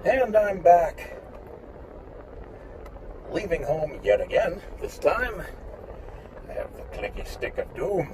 And I'm back. Leaving home yet again. This time, I have the clicky stick of doom.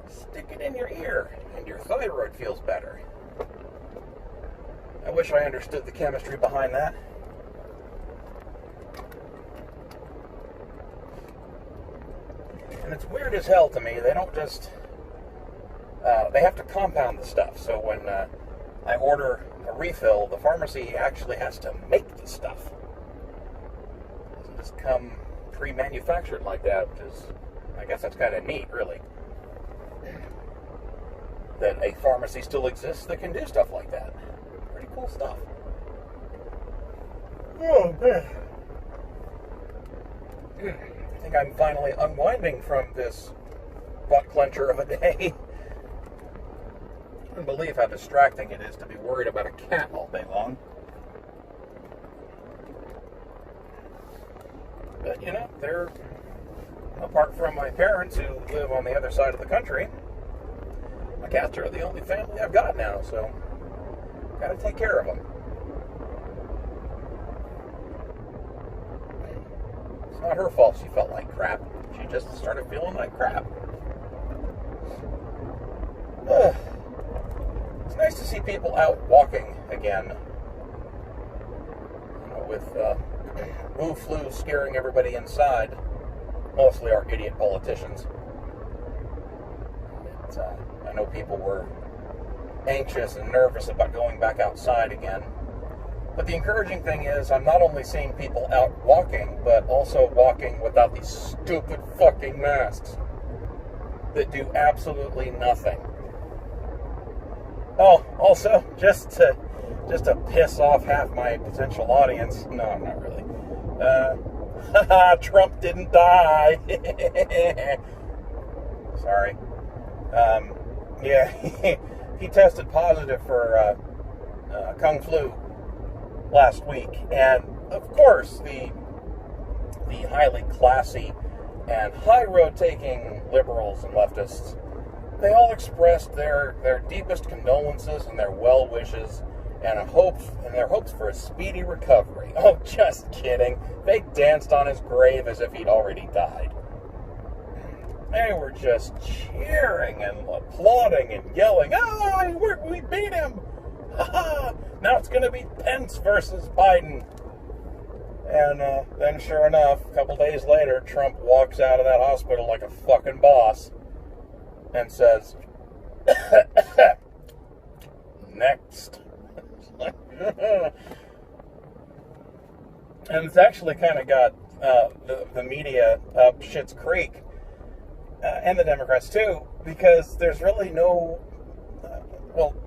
Stick it in your ear, and your thyroid feels better. I wish I understood the chemistry behind that. And it's weird as hell to me. They don't just... they have to compound the stuff. So when I order a refill, the pharmacy actually has to make the stuff. It doesn't just come pre-manufactured like that, which is... I guess that's kind of neat, really. That a pharmacy still exists that can do stuff like that. Pretty cool stuff. Oh, man. I think I'm finally unwinding from this butt clencher of a day. I can't believe how distracting it is to be worried about a cat all day long. But, you know, they're, apart from my parents who live on the other side of the country, my cats are the only family I've got now, so gotta take care of them. It's not her fault she felt like crap. She just started feeling like crap. It's nice to see people out walking again. You know, with flu scaring everybody inside. Mostly our idiot politicians. I know people were anxious and nervous about going back outside again. But the encouraging thing is I'm not only seeing people out walking, but also walking without these stupid fucking masks that do absolutely nothing. Oh, also, just to piss off half my potential audience. No, not really. Trump didn't die. Sorry. Yeah, he tested positive for Kung Flu last week, and of course the highly classy and high road taking liberals and leftists, they all expressed their deepest condolences and their well wishes and their hopes for a speedy recovery. Oh, just kidding. They danced on his grave as if he'd already died. They were just cheering and applauding and yelling, we beat him! Now it's going to be Pence versus Biden. And then sure enough, a couple days later, Trump walks out of that hospital like a fucking boss and says, next. And it's actually kind of got the media up shit's creek. And the Democrats too, because there's really no,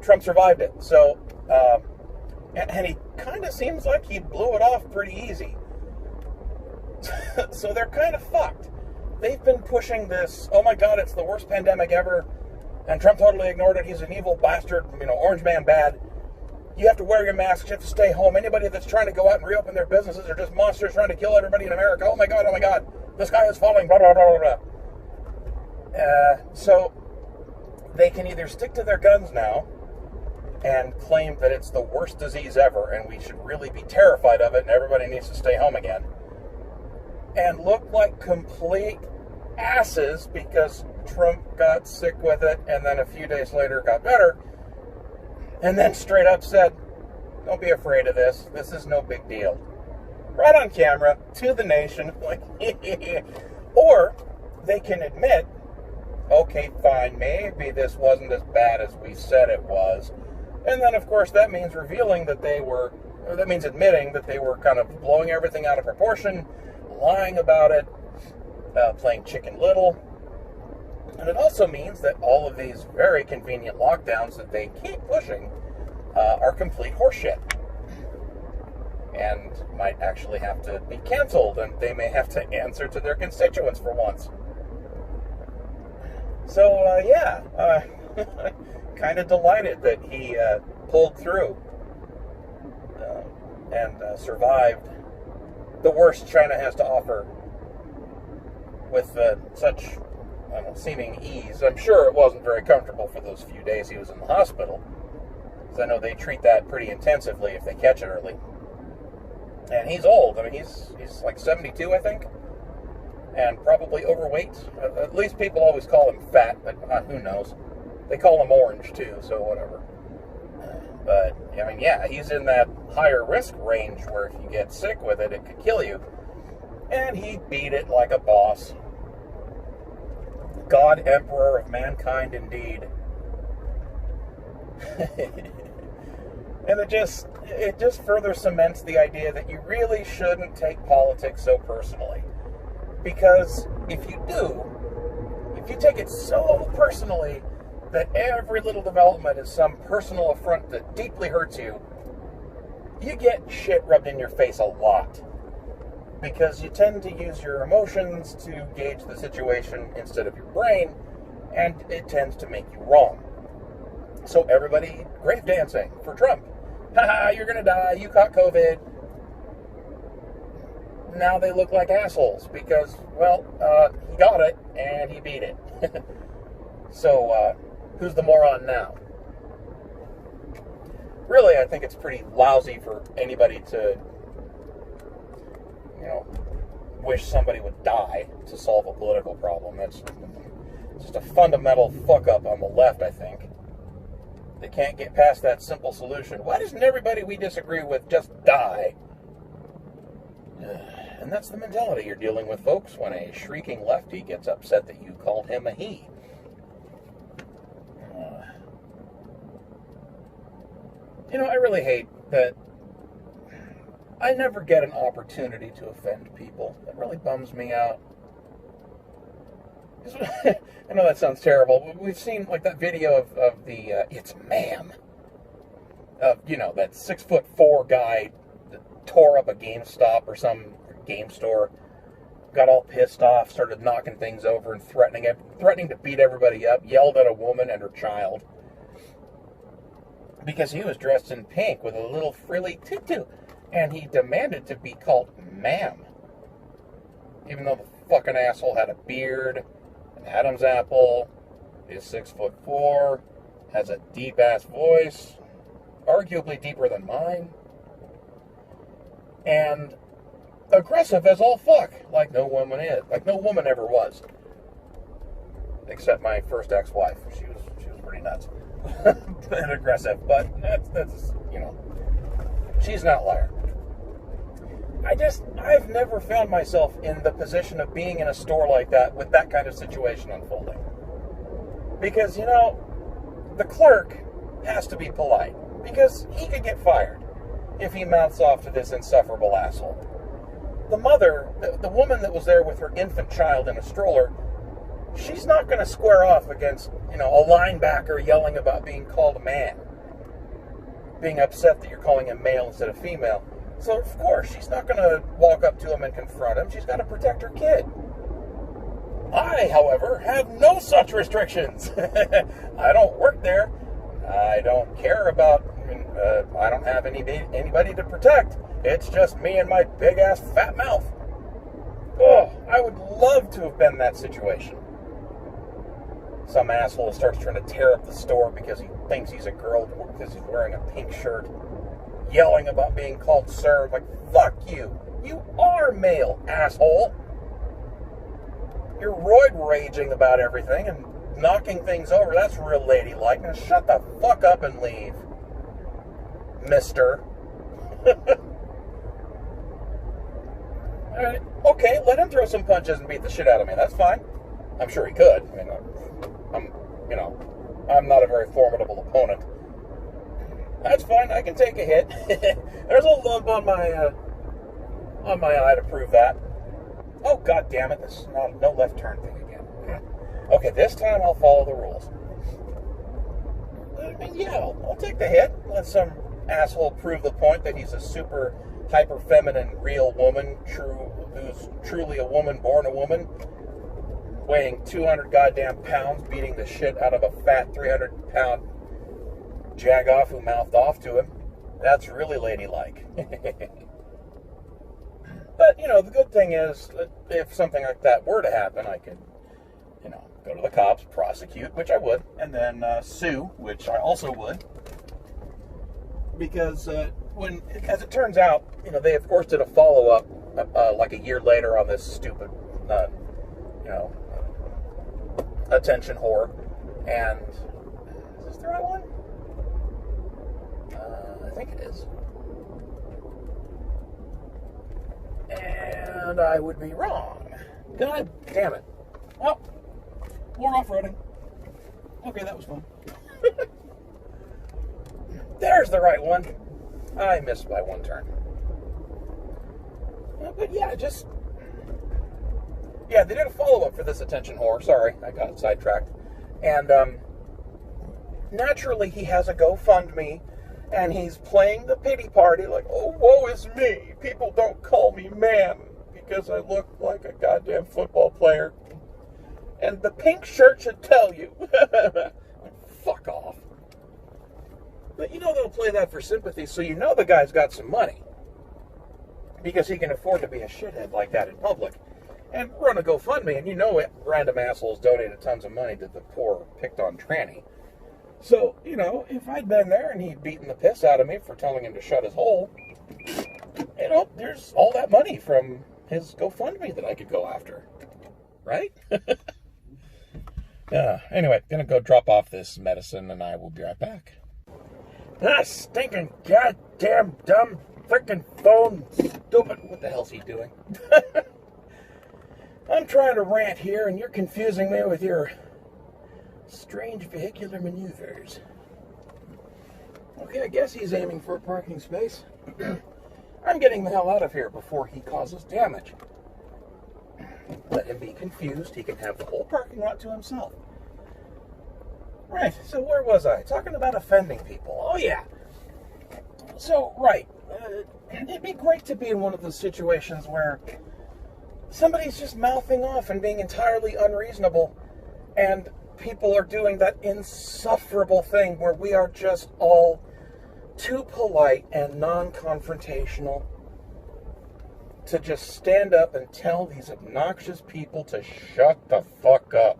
Trump survived it, so, and he kind of seems like he blew it off pretty easy. So they're kind of fucked. They've been pushing this, oh my god, it's the worst pandemic ever, and Trump totally ignored it, he's an evil bastard, orange man bad. You have to wear your masks, you have to stay home. Anybody that's trying to go out and reopen their businesses are just monsters trying to kill everybody in America. Oh my god, the sky is falling, blah, blah, blah, blah, blah. So they can either stick to their guns now and claim that it's the worst disease ever and we should really be terrified of it and everybody needs to stay home again, and look like complete asses because Trump got sick with it and then a few days later got better, and then straight up said, don't be afraid of this is no big deal. Right on camera, to the nation. Or they can admit, okay, fine, maybe this wasn't as bad as we said it was. And then, of course, that means admitting that they were kind of blowing everything out of proportion, lying about it, playing Chicken Little. And it also means that all of these very convenient lockdowns that they keep pushing are complete horseshit. And might actually have to be canceled, and they may have to answer to their constituents for once. So, kind of delighted that he pulled through and survived the worst China has to offer with such seeming ease. I'm sure it wasn't very comfortable for those few days he was in the hospital. because I know they treat that pretty intensively if they catch it early. And he's old. I mean, he's like 72, I think, and probably overweight. At least people always call him fat, but who knows? They call him orange too, so whatever. But I mean, yeah, he's in that higher risk range where if you get sick with it, it could kill you. And he beat it like a boss. God, Emperor of mankind, indeed. And it just further cements the idea that you really shouldn't take politics so personally. Because if you take it so personally that every little development is some personal affront that deeply hurts you, you get shit rubbed in your face a lot. Because you tend to use your emotions to gauge the situation instead of your brain, and it tends to make you wrong. So everybody grave dancing for Trump. Haha, you're gonna die, you caught COVID. Now they look like assholes because, well, he got it and he beat it. So, who's the moron now? Really, I think it's pretty lousy for anybody to, wish somebody would die to solve a political problem. That's just a fundamental fuck-up on the left, I think. They can't get past that simple solution. Why doesn't everybody we disagree with just die? And that's the mentality you're dealing with, folks, when a shrieking lefty gets upset that you called him a he. I really hate that I never get an opportunity to offend people. That really bums me out. I know that sounds terrible, but we've seen like that video of the It's Ma'am. That 6'4" guy that tore up a GameStop or some game store, got all pissed off, started knocking things over and threatening to beat everybody up, yelled at a woman and her child. Because he was dressed in pink with a little frilly tutu. And he demanded to be called ma'am. Even though the fucking asshole had a beard, an Adam's apple, is 6'4", has a deep-ass voice, arguably deeper than mine, and aggressive as all fuck, like no woman is. Like no woman ever was. Except my first ex-wife. She was pretty nuts. And aggressive, but that's she's an outlier. I've never found myself in the position of being in a store like that with that kind of situation unfolding. Because, the clerk has to be polite. Because he could get fired if he mouths off to this insufferable asshole. The mother, the woman that was there with her infant child in a stroller, she's not going to square off against, a linebacker yelling about being called a man. Being upset that you're calling him male instead of female. So, of course, she's not going to walk up to him and confront him. She's got to protect her kid. I, however, have no such restrictions. I don't work there. I don't care about, I don't have anybody to protect. It's just me and my big-ass fat mouth. Oh, I would love to have been in that situation. Some asshole starts trying to tear up the store because he thinks he's a girl because he's wearing a pink shirt, yelling about being called sir. Like, fuck you. You are male, asshole. You're roid raging about everything and knocking things over. That's real ladylike. Now shut the fuck up and leave, mister. Alright, okay, let him throw some punches and beat the shit out of me. That's fine. I'm sure he could. I mean, I'm not a very formidable opponent. That's fine. I can take a hit. There's a lump on my eye to prove that. Oh, god damn it! This is no left turn thing again. Okay, this time I'll follow the rules. Yeah, I'll take the hit. Let some asshole prove the point that he's a super hyper feminine real woman, who's truly a woman born a woman, weighing 200 goddamn pounds, beating the shit out of a fat 300-pound jagoff who mouthed off to him. That's really ladylike. But, the good thing is, that if something like that were to happen, I could, go to the cops, prosecute, which I would, and then sue, which I also would. because as it turns out, they of course did a follow-up like a year later on this stupid, attention whore. And is this the right one? I think it is. And I would be wrong. God damn it. Well, more off-roading. Okay, that was fun. There's the right one. I missed by one turn. But yeah, they did a follow-up for this attention whore. Sorry, I got sidetracked. And naturally, he has a GoFundMe, and he's playing the pity party like, oh, woe is me. People don't call me man because I look like a goddamn football player. And the pink shirt should tell you. Fuck off. But they'll play that for sympathy, so the guy's got some money. Because he can afford to be a shithead like that in public. And run a GoFundMe, and random assholes donated tons of money to the poor picked-on tranny. So, if I'd been there and he'd beaten the piss out of me for telling him to shut his hole, there's all that money from his GoFundMe that I could go after. Right? Anyway, gonna go drop off this medicine, and I will be right back. That stinking goddamn dumb freaking phone, stupid. What the hell's he doing? I'm trying to rant here, and you're confusing me with your strange vehicular maneuvers. Okay, I guess he's aiming for a parking space. I'm getting the hell out of here before he causes damage. Let him be confused. He can have the whole parking lot to himself. Right, so where was I? Talking about offending people. Oh, yeah. So, right. It'd be great to be in one of those situations where somebody's just mouthing off and being entirely unreasonable, and people are doing that insufferable thing where we are just all too polite and non-confrontational to just stand up and tell these obnoxious people to shut the fuck up.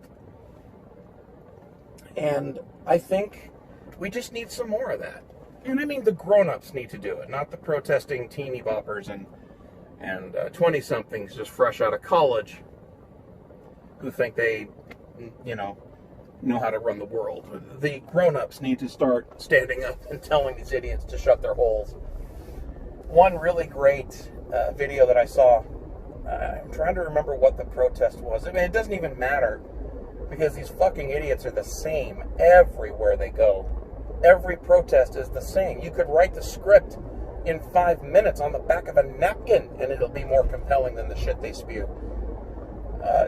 And I think we just need some more of that. And I mean, the grown-ups need to do it, not the protesting teeny boppers and 20-somethings just fresh out of college who think they, know how to run the world. The grown-ups need to start standing up and telling these idiots to shut their holes. One really great video that I saw, I'm trying to remember what the protest was. I mean, it doesn't even matter, because these fucking idiots are the same everywhere they go. Every protest is the same. You could write the script in 5 minutes on the back of a napkin, and it'll be more compelling than the shit they spew.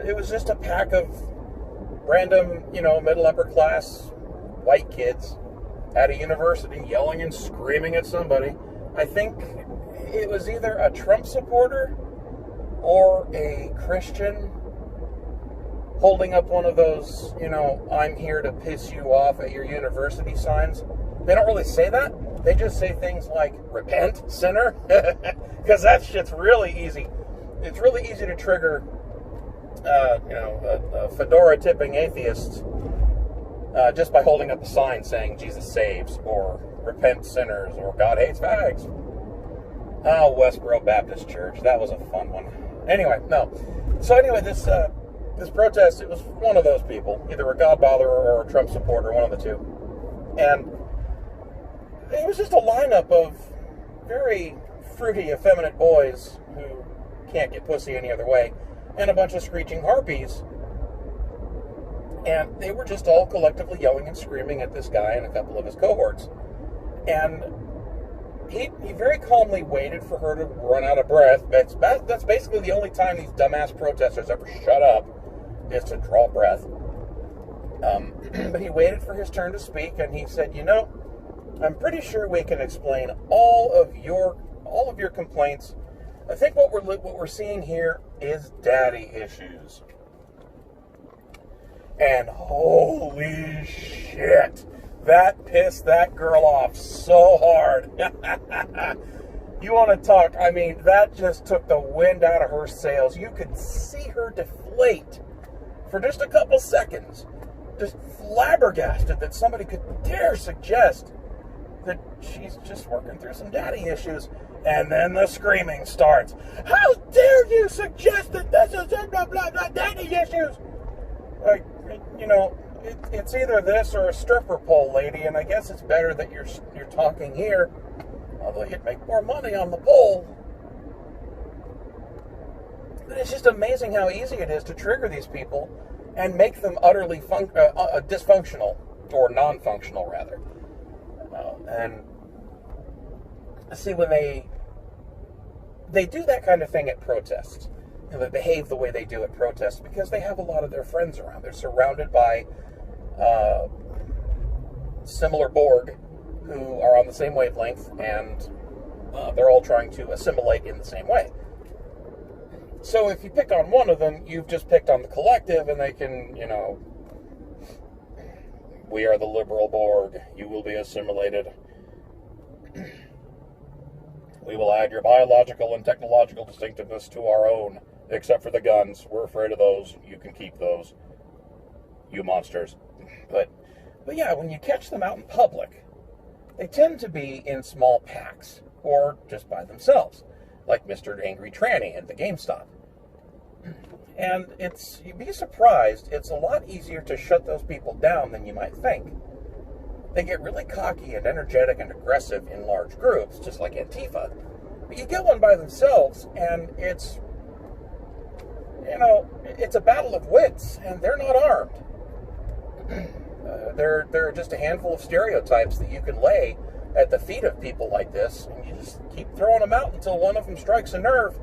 It was just a pack of random, middle upper class white kids at a university yelling and screaming at somebody. I think it was either a Trump supporter or a Christian holding up one of those, I'm here to piss you off at your university signs. They don't really say that. They just say things like, repent, sinner. Because that shit's really easy. It's really easy to trigger, a fedora-tipping atheist just by holding up a sign saying Jesus saves, or repent, sinners, or God hates fags. Oh, Westboro Baptist Church. That was a fun one. Anyway, no. So anyway, this protest, it was one of those people, either a God-botherer or a Trump supporter, one of the two. And it was just a lineup of very fruity, effeminate boys who can't get pussy any other way, and a bunch of screeching harpies. And they were just all collectively yelling and screaming at this guy and a couple of his cohorts. And he very calmly waited for her to run out of breath. That's basically the only time these dumbass protesters ever shut up, is to draw breath. But he waited for his turn to speak, and he said, I'm pretty sure we can explain all of your complaints. I think what we're seeing here is daddy issues. And holy shit, that pissed that girl off so hard. You want to talk, I mean, that just took the wind out of her sails. You could see her deflate for just a couple seconds. Just flabbergasted that somebody could dare suggest that she's just working through some daddy issues. And then the screaming starts. How dare you suggest that this is blah, blah, blah, daddy issues? Like, you know, it's either this or a stripper pole, lady, and I guess it's better that you're talking here, although you'd make more money on the pole. But it's just amazing how easy it is to trigger these people and make them utterly dysfunctional, or non-functional, rather. And see, when they do that kind of thing at protests, you know, they behave the way they do at protests because they have a lot of their friends around. They're surrounded by similar Borg who are on the same wavelength, and they're all trying to assimilate in the same way. So if you pick on one of them, you've just picked on the collective, and they can, you know, we are the liberal Borg, you will be assimilated. We will add your biological and technological distinctiveness to our own, except for the guns. We're afraid of those. You can keep those, you monsters. But yeah, when you catch them out in public, they tend to be in small packs, or just by themselves, like Mr. Angry Tranny at the GameStop. And you'd be surprised, it's a lot easier to shut those people down than you might think. They get really cocky and energetic and aggressive in large groups, just like Antifa. But you get one by themselves, and it's, you know, it's a battle of wits, and they're not armed. They're just a handful of stereotypes that you can lay at the feet of people like this, and you just keep throwing them out until one of them strikes a nerve,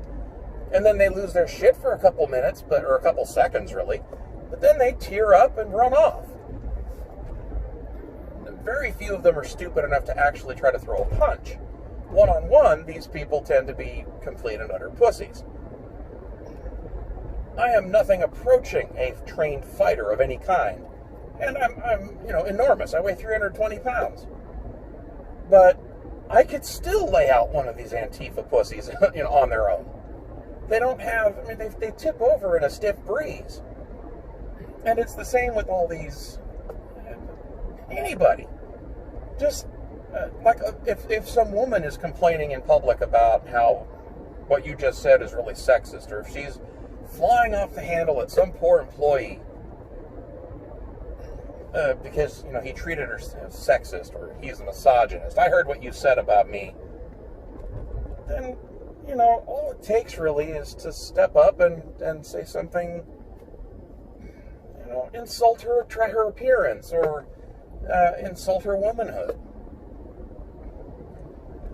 and then they lose their shit for a couple minutes, or a couple seconds, really, but then they tear up and run off. Very few of them are stupid enough to actually try to throw a punch. One-on-one, these people tend to be complete and utter pussies. I am nothing approaching a trained fighter of any kind, and I'm you know, enormous. I weigh 320 pounds. But I could still lay out one of these Antifa pussies, you know, on their own. They don't have, I mean, they tip over in a stiff breeze. And it's the same with all these, anybody. Just, like, if some woman is complaining in public about how what you just said is really sexist, or if she's flying off the handle at some poor employee because, you know, he treated her as sexist, or he's a misogynist, I heard what you said about me, then, you know, all it takes really is to step up and say something, you know, insult her, try her appearance, or insult her womanhood.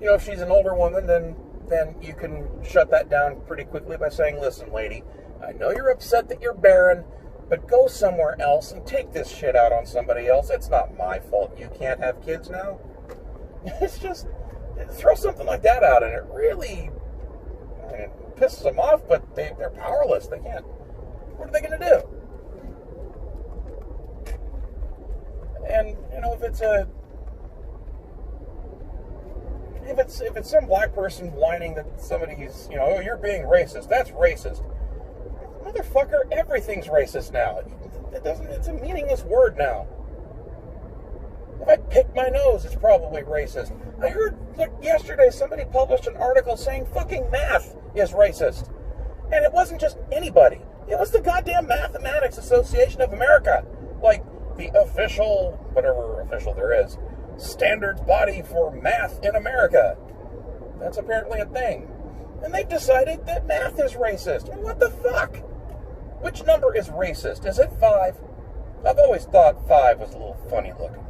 You know, if she's an older woman, then you can shut that down pretty quickly by saying, listen, lady, I know you're upset that you're barren, but go somewhere else and take this shit out on somebody else. It's not my fault you can't have kids now. It's just, throw something like that out, and it really, I mean, it pisses them off, but they're powerless. They can't. What are they going to do? And, you know, if it's some black person whining that somebody's, you know, oh, you're being racist, that's racist. Motherfucker, everything's racist now. It's a meaningless word now. If I pick my nose, it's probably racist. I heard, like, yesterday somebody published an article saying fucking math is racist. And it wasn't just anybody. It was the goddamn Mathematics Association of America. Like, the official, whatever official there is, standards body for math in America. That's apparently a thing. And they've decided that math is racist. And what the fuck? Which number is racist? Is it 5? I've always thought 5 was a little funny looking.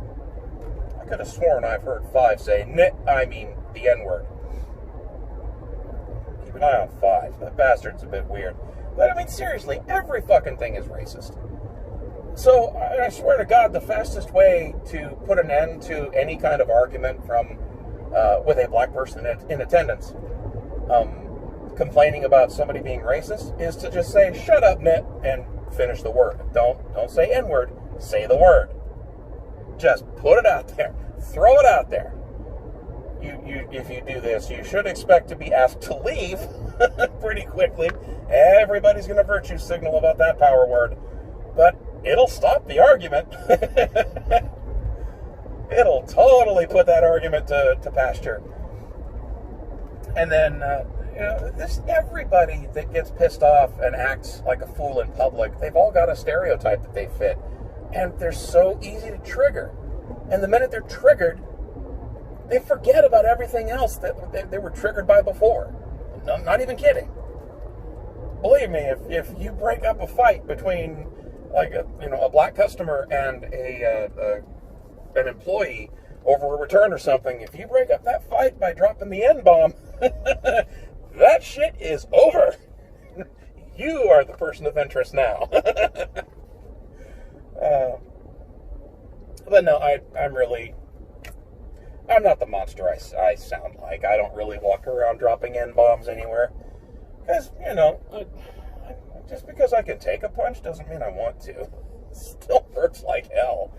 I could have sworn I've heard 5 say, the N-word. Keep an eye on 5. That bastard's a bit weird. But, I mean, seriously, every fucking thing is racist. So, I swear to God, the fastest way to put an end to any kind of argument from with a black person in attendance complaining about somebody being racist is to just say, shut up, Nit, and finish the word. Don't say N-word, say the word. Just put it out there. Throw it out there. If you do this, you should expect to be asked to leave pretty quickly. Everybody's going to virtue signal about that power word. But it'll stop the argument. It'll totally put that argument to pasture. And then, everybody that gets pissed off and acts like a fool in public, they've all got a stereotype that they fit. And they're so easy to trigger. And the minute they're triggered, they forget about everything else that they were triggered by before. I'm not even kidding. Believe me, if you break up a fight between a black customer and an employee over a return or something, if you break up that fight by dropping the N-bomb, that shit is over. You are the person of interest now. But no, I'm not the monster I sound like. I don't really walk around dropping N-bombs anywhere. Because, just because I can take a punch doesn't mean I want to. It still hurts like hell.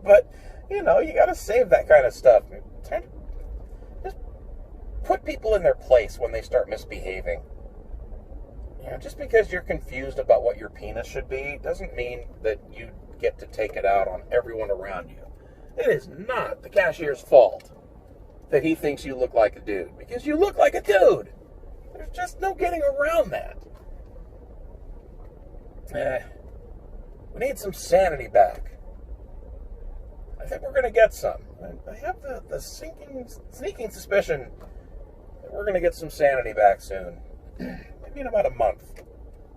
But, you got to save that kind of stuff. Just put people in their place when they start misbehaving. Just because you're confused about what your penis should be doesn't mean that you get to take it out on everyone around you. It is not the cashier's fault that he thinks you look like a dude, because you look like a dude. There's just no getting around that. We need some sanity back. I think we're going to get some. I have the sneaking suspicion that we're going to get some sanity back soon. Maybe in about a month.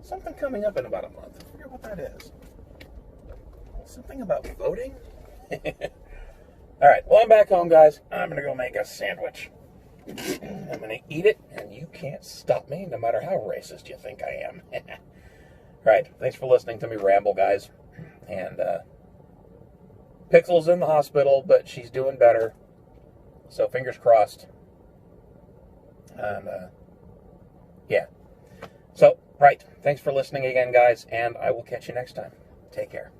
Something coming up in about a month. I forget what that is. Something about voting? All right, well, I'm back home, guys. I'm going to go make a sandwich. I'm going to eat it, and you can't stop me, no matter how racist you think I am. All right, thanks for listening to me ramble, guys. And Pixel's in the hospital, but she's doing better. So fingers crossed. And, yeah. So, right, thanks for listening again, guys, and I will catch you next time. Take care.